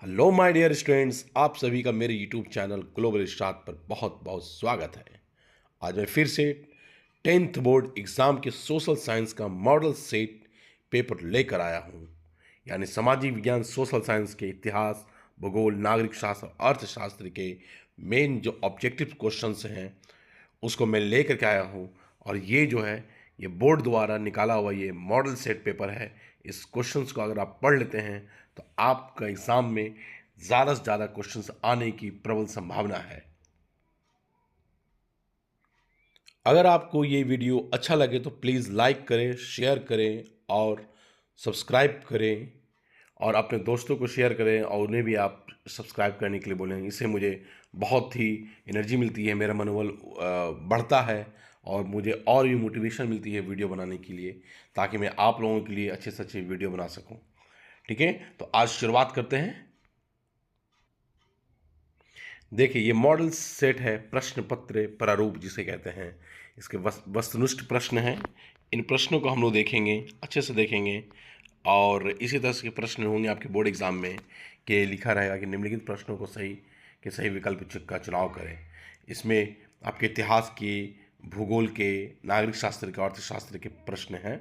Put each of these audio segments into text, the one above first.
Hello my dear students, आप सभी का मेरे यूट्यूब चैनल ग्लोबल स्टार्ट पर बहुत बहुत स्वागत है। आज मैं फिर से 10th बोर्ड एग्ज़ाम के सोशल साइंस का मॉडल सेट पेपर लेकर आया हूँ। यानी सामाजिक विज्ञान, सोशल साइंस के इतिहास, भूगोल, नागरिक शास्त्र और अर्थशास्त्र के मेन जो ऑब्जेक्टिव क्वेश्चंस हैं उसको मैं लेकर के आया हूँ। और ये जो है ये बोर्ड द्वारा निकाला हुआ ये मॉडल सेट पेपर है। इस क्वेश्चंस को अगर आप पढ़ लेते हैं तो आपका एग्ज़ाम में ज़्यादा से ज़्यादा क्वेश्चंस आने की प्रबल संभावना है। अगर आपको ये वीडियो अच्छा लगे तो प्लीज़ लाइक करें, शेयर करें और सब्सक्राइब करें और अपने दोस्तों को शेयर करें और उन्हें भी आप सब्सक्राइब करने के लिए बोलें। इससे मुझे बहुत ही एनर्जी मिलती है, मेरा मनोबल बढ़ता है और मुझे और भी मोटिवेशन मिलती है वीडियो बनाने के लिए, ताकि मैं आप लोगों के लिए अच्छे से अच्छे वीडियो बना सकूं। ठीक है, तो आज शुरुआत करते हैं। देखिए, ये मॉडल सेट है प्रश्न पत्र प्रारूप जिसे कहते हैं। इसके वस्तुनिष्ठ प्रश्न हैं। इन प्रश्नों को हम लोग देखेंगे, अच्छे से देखेंगे और इसी तरह के प्रश्न होंगे आपके बोर्ड एग्जाम में कि लिखा रहेगा कि निम्नलिखित प्रश्नों को सही विकल्प का चुनाव करें। इसमें आपके इतिहास के, भूगोल के, नागरिक शास्त्र के, अर्थशास्त्र के प्रश्न हैं।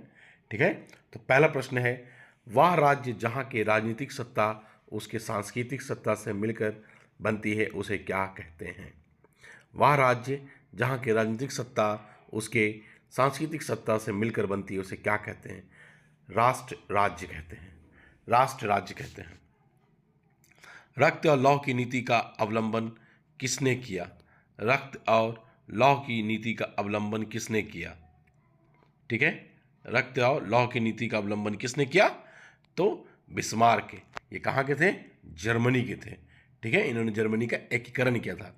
ठीक है, तो पहला प्रश्न है, वह राज्य जहाँ के राजनीतिक सत्ता उसके सांस्कृतिक सत्ता से मिलकर बनती है उसे क्या कहते हैं? वह राज्य जहाँ की राजनीतिक सत्ता उसके सांस्कृतिक सत्ता से मिलकर बनती है उसे क्या कहते हैं? राष्ट्र राज्य कहते हैं। राष्ट्र राज्य कहते हैं। रक्त और लौह की नीति का अवलंबन किसने किया? रक्त और लौह की नीति का अवलंबन किसने किया? ठीक है, रक्त और लौह की नीति का अवलंबन किसने किया? तो बिस्मार्क के। ये कहाँ के थे? जर्मनी के थे। ठीक है, इन्होंने जर्मनी का एकीकरण किया था।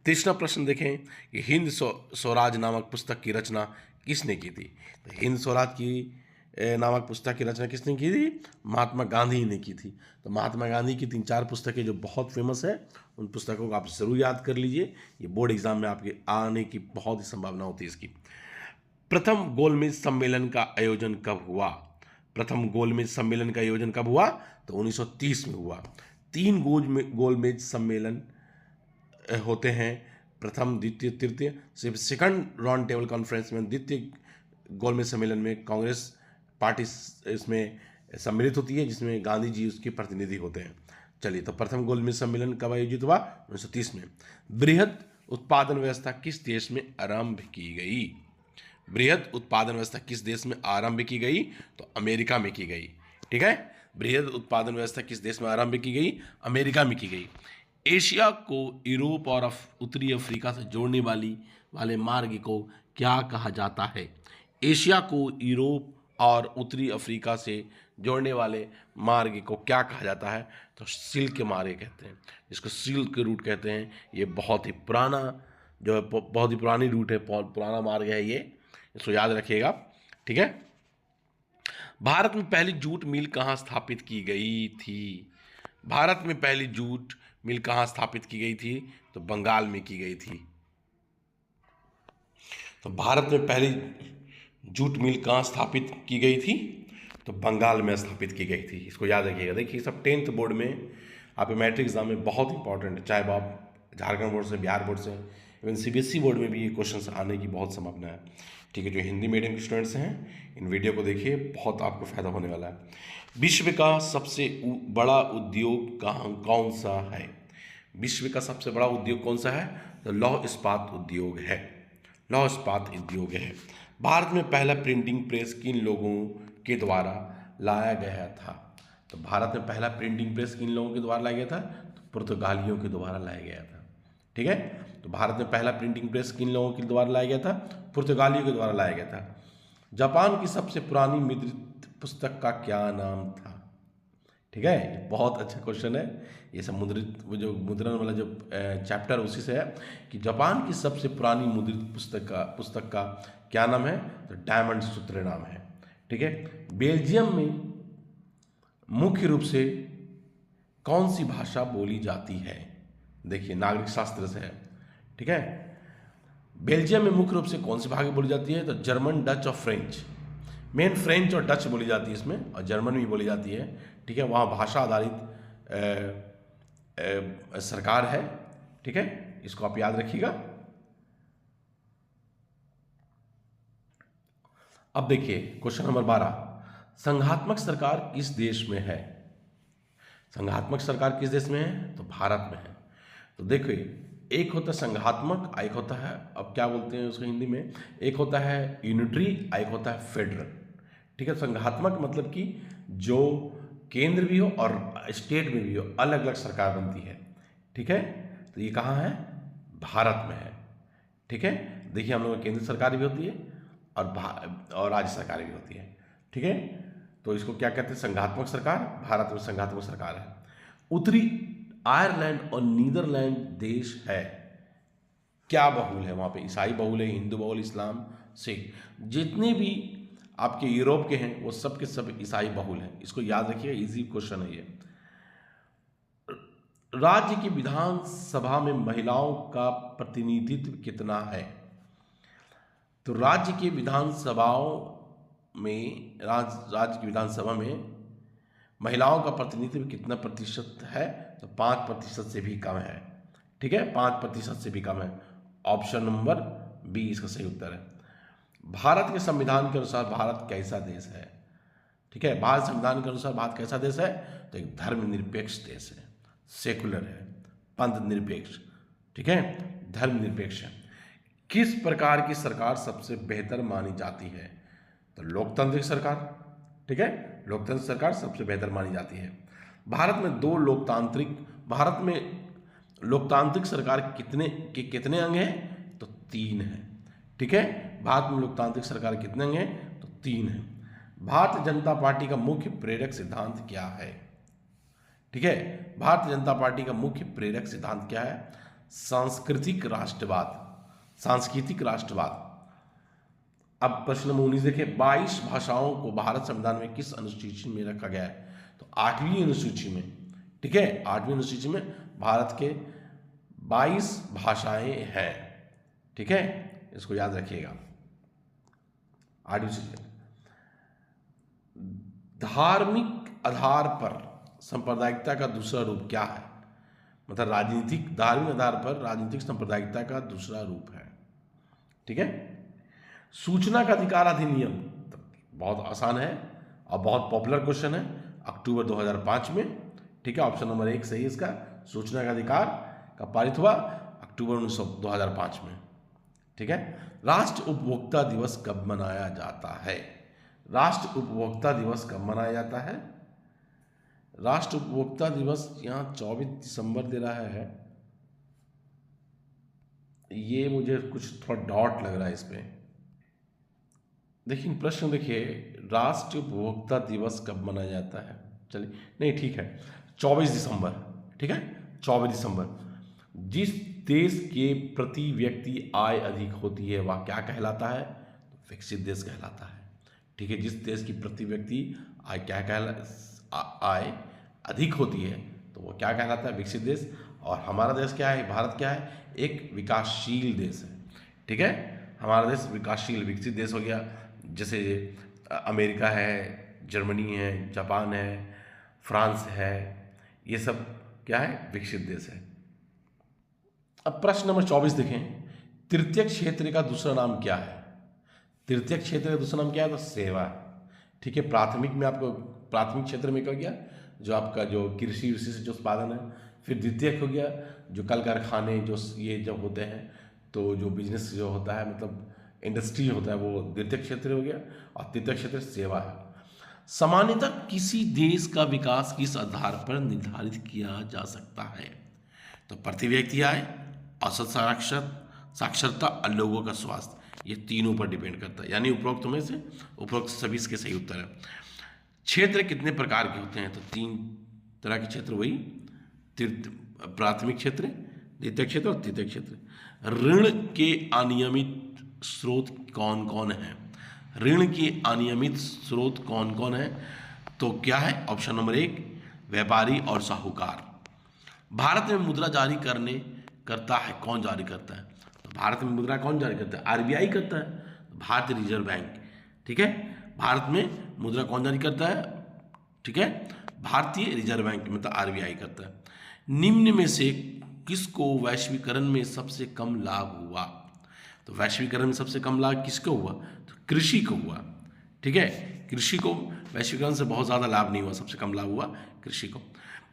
तीसरा प्रश्न देखें कि हिंद स्वराज नामक पुस्तक की रचना किसने की थी? तो हिंद स्वराज की नामक पुस्तक की रचना किसने की थी? महात्मा गांधी ने की थी। तो महात्मा गांधी की 3-4 पुस्तकें जो बहुत फेमस है, उन पुस्तकों को आप जरूर याद कर लीजिए। ये बोर्ड एग्जाम में आपके आने की बहुत ही संभावना होती है इसकी। प्रथम गोलमेज सम्मेलन का आयोजन कब हुआ? प्रथम गोलमेज सम्मेलन का आयोजन कब हुआ? तो 1930 में हुआ। 3 गोलमेज सम्मेलन होते हैं, प्रथम, द्वितीय, तृतीय। सिर्फ सेकंड राउंड टेबल कॉन्फ्रेंस में, द्वितीय गोलमेज सम्मेलन में कांग्रेस पार्टी इसमें सम्मिलित होती है, जिसमें गांधी जी उसके प्रतिनिधि होते हैं। चलिए, तो प्रथम गोलमेज सम्मेलन कब आयोजित हुआ? 1930 में। बृहद उत्पादन व्यवस्था किस देश में आरंभ की गई? बृहद उत्पादन व्यवस्था किस देश में आरंभ की गई? तो अमेरिका में की गई। ठीक है, बृहद उत्पादन व्यवस्था किस देश में आरंभ की गई? अमेरिका में की गई। एशिया को यूरोप और उत्तरी अफ्रीका से जोड़ने वाले मार्ग को क्या कहा जाता है? एशिया को यूरोप और उत्तरी अफ्रीका से जोड़ने वाले मार्ग को क्या कहा जाता है? तो सिल्क मार्ग कहते हैं, जिसको सिल्क रूट कहते हैं। ये बहुत ही पुराना जो है, बहुत ही पुरानी रूट है, पुराना मार्ग है ये, इसको याद रखिएगा। ठीक है, भारत में पहली जूट मिल कहाँ स्थापित की गई थी? भारत में पहली जूट मिल कहाँ स्थापित की गई थी? तो बंगाल में की गई थी। तो भारत में पहली जूट मिल कहाँ स्थापित की गई थी? तो बंगाल में स्थापित की गई थी। इसको याद रखिएगा। देखिए, सब 10th बोर्ड में आपके मैट्रिक एग्जाम में बहुत इंपॉर्टेंट है, चाहे आप झारखंड बोर्ड से, बिहार बोर्ड से, इवन सीबीएसई बोर्ड में भी ये क्वेश्चन आने की बहुत संभावना है। ठीक है, जो हिंदी मीडियम के स्टूडेंट्स हैं, इन वीडियो को देखिए, बहुत आपको फायदा होने वाला है। विश्व का सबसे बड़ा उद्योग कौन सा है? विश्व का सबसे बड़ा उद्योग कौन सा है? तो लौह इस्पात उद्योग है। लौह इस्पात उद्योग है। भारत में पहला प्रिंटिंग प्रेस किन लोगों के द्वारा लाया गया था? तो भारत में पहला प्रिंटिंग प्रेस किन लोगों के द्वारा लाया गया था? तो पुर्तगालियों के द्वारा लाया गया था। ठीक है, तो भारत में पहला प्रिंटिंग प्रेस किन लोगों के द्वारा लाया गया था? पुर्तगालियों के द्वारा लाया गया था। जापान की सबसे पुरानी मुद्रित पुस्तक का क्या नाम था? ठीक है, बहुत अच्छा क्वेश्चन है। ये सब मुद्रित, जो मुद्रण वाला जो चैप्टर उसी से है कि जापान की सबसे पुरानी मुद्रित पुस्तक का क्या नाम है? तो डायमंड सूत्र नाम है। ठीक है, बेल्जियम में मुख्य रूप से कौन सी भाषा बोली जाती है? देखिए, नागरिक शास्त्र से है। ठीक है, बेल्जियम में मुख्य रूप से कौन सी भाषा बोली जाती है? तो जर्मन, डच और फ्रेंच। मेन फ्रेंच और डच बोली जाती है इसमें, और जर्मन भी बोली जाती है। ठीक है, वहाँ भाषा आधारित सरकार है। ठीक है, इसको आप याद रखिएगा। अब देखिए क्वेश्चन नंबर 12, संघात्मक सरकार किस देश में है? संघात्मक सरकार किस देश में है? तो भारत में है। तो देखिए, एक होता है संघात्मक, एक होता है, अब क्या बोलते हैं उसको हिंदी में, एक होता है यूनिटरी, एक होता है फेडरल। ठीक है, संघात्मक मतलब कि जो केंद्र भी हो और स्टेट में भी हो, अलग अलग सरकार बनती है। ठीक है, तो ये कहाँ है? भारत में है। ठीक है, देखिए हम लोग में केंद्र सरकार भी होती है और राज्य सरकार भी होती है। ठीक है, तो इसको क्या कहते हैं? संघात्मक सरकार। भारत में संघात्मक सरकार है। उत्तरी आयरलैंड और नीदरलैंड देश है, क्या बहुल है वहाँ पे? ईसाई बहुल है, हिंदू बहुल, इस्लाम, सिख, जितने भी आपके यूरोप के हैं वो सब के सब ईसाई बहुल हैं। इसको याद रखिए, इजी क्वेश्चन है ये। राज्य की विधानसभा में महिलाओं का प्रतिनिधित्व कितना है? तो राज्य की विधानसभाओं में राज्य की विधानसभा में महिलाओं का प्रतिनिधित्व कितना प्रतिशत है? तो 5% से भी कम है। ठीक है, 5% से भी कम है। ऑप्शन नंबर बी इसका सही उत्तर है। भारत के संविधान के अनुसार भारत कैसा देश है? ठीक है, भारत संविधान के अनुसार भारत कैसा देश है? तो एक धर्मनिरपेक्ष देश है, सेकुलर है, पंथ निरपेक्ष। ठीक है, धर्मनिरपेक्ष है। किस प्रकार की सरकार सबसे बेहतर मानी जाती है? तो लोकतांत्रिक सरकार। ठीक है, लोकतंत्र सरकार सबसे बेहतर मानी जाती है। भारत में लोकतांत्रिक सरकार कितने अंग हैं? तो 3 हैं। ठीक है, भारत में लोकतांत्रिक सरकार कितने अंग हैं? तो 3 हैं। भारतीय जनता पार्टी का मुख्य प्रेरक सिद्धांत क्या है? ठीक है, भारतीय जनता पार्टी का मुख्य प्रेरक सिद्धांत क्या है? सांस्कृतिक राष्ट्रवाद। अब प्रश्न नंबर 19 देखिए, 22 भाषाओं को भारत संविधान में किस अनुसूची में रखा गया है? तो 8वीं अनुसूची में। ठीक है, 8वीं अनुसूची में भारत के 22 भाषाएं हैं। ठीक है, इसको याद रखिएगा। 8वीं अनुसूची। धार्मिक आधार पर सांप्रदायिकता का दूसरा रूप क्या है? मतलब धार्मिक आधार पर राजनीतिक सांप्रदायिकता का दूसरा रूप है। ठीक है, सूचना का अधिकार अधिनियम, तो बहुत आसान है और बहुत पॉपुलर क्वेश्चन है, अक्टूबर 2005 में। ठीक है, ऑप्शन नंबर 1 सही इसका। सूचना का अधिकार का पारित हुआ अक्टूबर 2005 में। ठीक है, राष्ट्र उपभोक्ता दिवस कब मनाया जाता है? राष्ट्र उपभोक्ता दिवस कब मनाया जाता है? राष्ट्र उपभोक्ता दिवस यहाँ 24 दिसंबर दे रहा है, ये मुझे कुछ थोड़ा डाउट लग रहा है इस पे। देखिए प्रश्न देखिए, राष्ट्रीय उपभोक्ता दिवस कब मनाया जाता है? चलिए, नहीं ठीक है, 24 दिसंबर। ठीक है, 24 दिसंबर। जिस देश के प्रति व्यक्ति आय अधिक होती है वह क्या कहलाता है? तो विकसित देश कहलाता है। ठीक है, जिस देश की प्रति व्यक्ति आय अधिक होती है तो वो क्या कहलाता है? विकसित देश। और हमारा देश क्या है? भारत क्या है? एक विकासशील देश है। ठीक है, हमारा देश विकासशील विकसित देश हो गया। जैसे अमेरिका है, जर्मनी है, जापान है, फ्रांस है, ये सब क्या है? विकसित देश है। अब प्रश्न नंबर 24 देखें, तृतीय क्षेत्र का दूसरा नाम क्या है? तृतीय क्षेत्र का दूसरा नाम क्या है? तो सेवा। ठीक है, प्राथमिक में आपको प्राथमिक क्षेत्र में क्या हो गया? जो आपका जो कृषि से जो उत्पादन है। फिर द्वितीय हो गया जो कल कारखाने जो ये जब होते हैं तो जो बिजनेस जो होता है, मतलब इंडस्ट्री होता है, वो द्वितीय क्षेत्र हो गया। और तृतीय क्षेत्र सेवा है। सामान्यतः किसी देश का विकास किस आधार पर निर्धारित किया जा सकता है? तो प्रति व्यक्ति आय, औसत साक्षरता और लोगों का स्वास्थ्य, ये तीनों पर डिपेंड करता है। यानी उपरोक्त सभी इसके सही उत्तर है। क्षेत्र कितने प्रकार के होते हैं? तो 3 तरह के क्षेत्र, वही प्राथमिक क्षेत्र, द्वितीय क्षेत्र और तृतीय क्षेत्र। ऋण के अनियमित स्रोत कौन कौन है? ऋण के अनियमित स्रोत कौन कौन है? तो क्या है? ऑप्शन नंबर 1 व्यापारी और साहूकार। भारत में मुद्रा जारी करता है, कौन जारी करता है? तो भारत में मुद्रा कौन जारी करता है? आरबीआई करता है, भारतीय रिजर्व बैंक। ठीक है, भारत में मुद्रा कौन जारी करता है? ठीक है, भारतीय रिजर्व बैंक मतलब आरबीआई करता है। निम्न में से किसको वैश्वीकरण में सबसे कम लाभ हुआ? तो वैश्वीकरण में सबसे कम लाभ किसको हुआ? तो कृषि को हुआ। ठीक है, कृषि को वैश्वीकरण से बहुत ज़्यादा लाभ नहीं हुआ, सबसे कम लाभ हुआ कृषि को।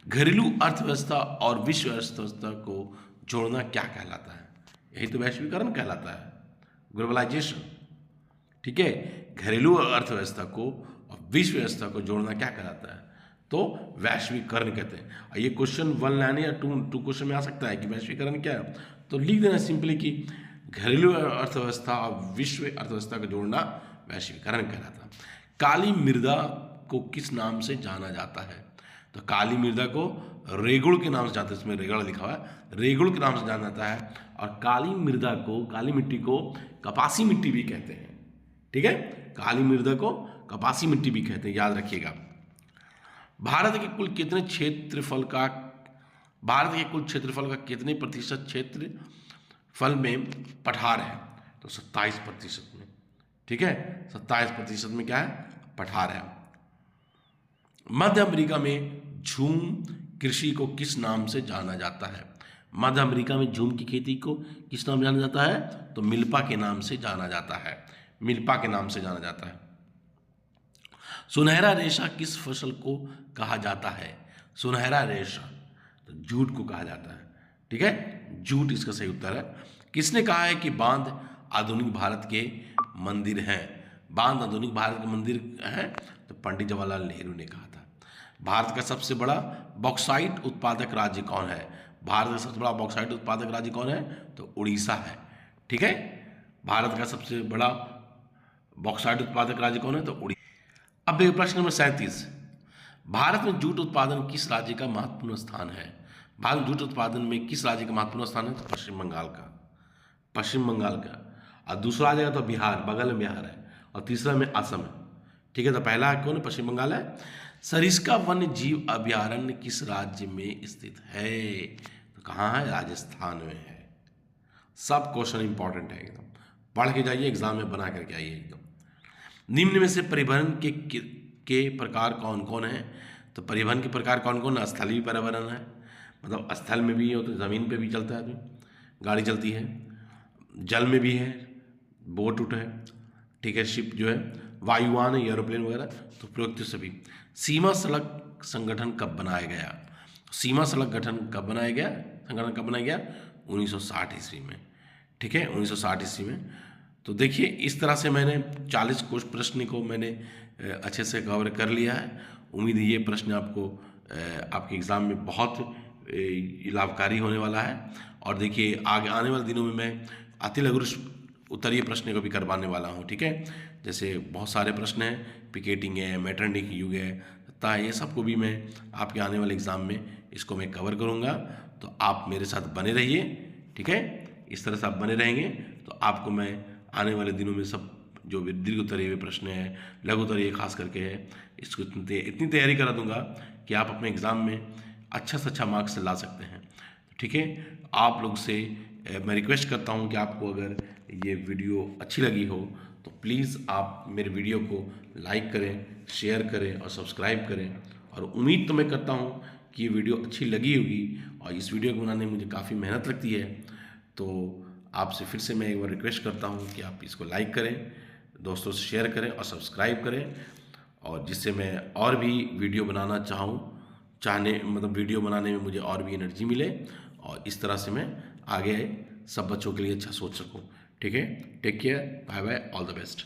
घरेलू अर्थव्यवस्था और विश्व अर्थव्यवस्था को जोड़ना क्या कहलाता है? यही तो वैश्वीकरण कहलाता है, ग्लोबलाइजेशन। ठीक है, घरेलू अर्थव्यवस्था को और विश्व व्यवस्था को जोड़ना क्या कहलाता है? तो वैश्वीकरण कहते हैं। और ये क्वेश्चन 1 लाइन या 2 क्वेश्चन में आ सकता है कि वैश्वीकरण क्या है, तो लिख देना सिंपली कि घरेलू अर्थव्यवस्था और विश्व अर्थव्यवस्था को जोड़ना वैश्वीकरण कहलाता है। काली मृदा को किस नाम से जाना जाता है? तो काली मृदा को रेगुड़ के नाम से जानते हैं, इसमें रेगड़ लिखा हुआ है, रेगुड़ के नाम से जाना जाता है। और काली मृदा को, काली मिट्टी को कपासी मिट्टी भी कहते हैं। ठीक है, काली मृदा को कपासी मिट्टी भी कहते हैं, याद रखिएगा। भारत के कुल क्षेत्रफल का कितने प्रतिशत क्षेत्रफल में पठार है? तो 27% में। ठीक है, 27% में क्या है? पठार है। मध्य अमेरिका में झूम कृषि को किस नाम से जाना जाता है? मध्य अमेरिका में झूम की खेती को किस नाम से जाना जाता है? तो मिल्पा के नाम से जाना जाता है, मिल्पा के नाम से जाना जाता है। सुनहरा रेशा किस फसल को कहा जाता है? सुनहरा रेशा तो जूट को कहा जाता है। ठीक है, जूट इसका सही उत्तर है। किसने कहा है कि बांध आधुनिक भारत के मंदिर हैं? बांध आधुनिक भारत के मंदिर हैं? तो पंडित जवाहरलाल नेहरू ने कहा था। भारत का सबसे बड़ा बॉक्साइट उत्पादक राज्य कौन है? भारत का सबसे बड़ा बॉक्साइट उत्पादक राज्य कौन है? तो उड़ीसा है। ठीक है, भारत का सबसे बड़ा बॉक्साइट उत्पादक राज्य कौन है? तो उड़ीसा। अब देखिए प्रश्न नंबर 37, भारत में जूट उत्पादन किस राज्य का महत्वपूर्ण स्थान है? भारत में जूट उत्पादन में किस राज्य का महत्वपूर्ण स्थान है? तो पश्चिम बंगाल का, पश्चिम बंगाल का। और दूसरा आ जाएगा तो बिहार, बगल में बिहार है। और तीसरा में असम है। ठीक है, तो पहला कौन है? पश्चिम बंगाल है। सरिस्का वन्य जीव अभयारण्य किस राज्य में स्थित है? तो कहाँ है? राजस्थान में है। सब क्वेश्चन इंपॉर्टेंट है, एकदम पढ़ के जाइए, एग्जाम में बना करके आइए एकदम। निम्न में से परिवहन के प्रकार कौन कौन है? तो परिवहन के प्रकार कौन कौन है? स्थलीय परिवहन है, मतलब स्थल में भी है, तो ज़मीन पे भी चलता है, गाड़ी चलती है। जल में भी है, बोट उट है। ठीक है, शिप जो है, वायुयान है, एरोप्लेन वगैरह, तो प्रयुक्त सभी। सीमा सड़क संगठन कब बनाया गया? सीमा सड़क गठन कब बनाया गया? संगठन कब बनाया गया? 1960 ईस्वी में। ठीक है, 1960 ईस्वी में। तो देखिए इस तरह से मैंने 40 प्रश्न को मैंने अच्छे से कवर कर लिया है। उम्मीद है ये प्रश्न आपको आपके एग्ज़ाम में बहुत लाभकारी होने वाला है। और देखिए आगे आने वाले दिनों में मैं अति लघु उत्तरीय प्रश्न को भी करवाने वाला हूँ। ठीक है, जैसे बहुत सारे प्रश्न हैं, पिकेटिंग है, मैटरनिटी युग है, सत्ता है, ये सबको भी मैं आपके आने वाले एग्ज़ाम में इसको मैं कवर करूँगा। तो आप मेरे साथ बने रहिए। ठीक है, इस तरह से आप बने रहेंगे तो आपको मैं आने वाले दिनों में सब जो दीर्घ उत्तरीय हुए प्रश्न है, लघु उत्तरीय खास करके है, इसको इतनी तैयारी करा दूंगा कि आप अपने एग्ज़ाम में अच्छा से अच्छा मार्क्स ला सकते हैं। ठीक है, आप लोग से मैं रिक्वेस्ट करता हूं कि आपको अगर ये वीडियो अच्छी लगी हो तो प्लीज़ आप मेरे वीडियो को लाइक करें, शेयर करें और सब्सक्राइब करें। और उम्मीद तो मैं करता हूं कि ये वीडियो अच्छी लगी होगी, और इस वीडियो को बनाने में मुझे काफ़ी मेहनत लगती है। तो आपसे फिर से मैं एक बार रिक्वेस्ट करता हूं कि आप इसको लाइक करें, दोस्तों से शेयर करें और सब्सक्राइब करें, और जिससे मैं और भी वीडियो बनाना मतलब वीडियो बनाने में मुझे और भी एनर्जी मिले, और इस तरह से मैं आगे सब बच्चों के लिए अच्छा सोच सकूं। ठीक है, take care, bye bye, all the best.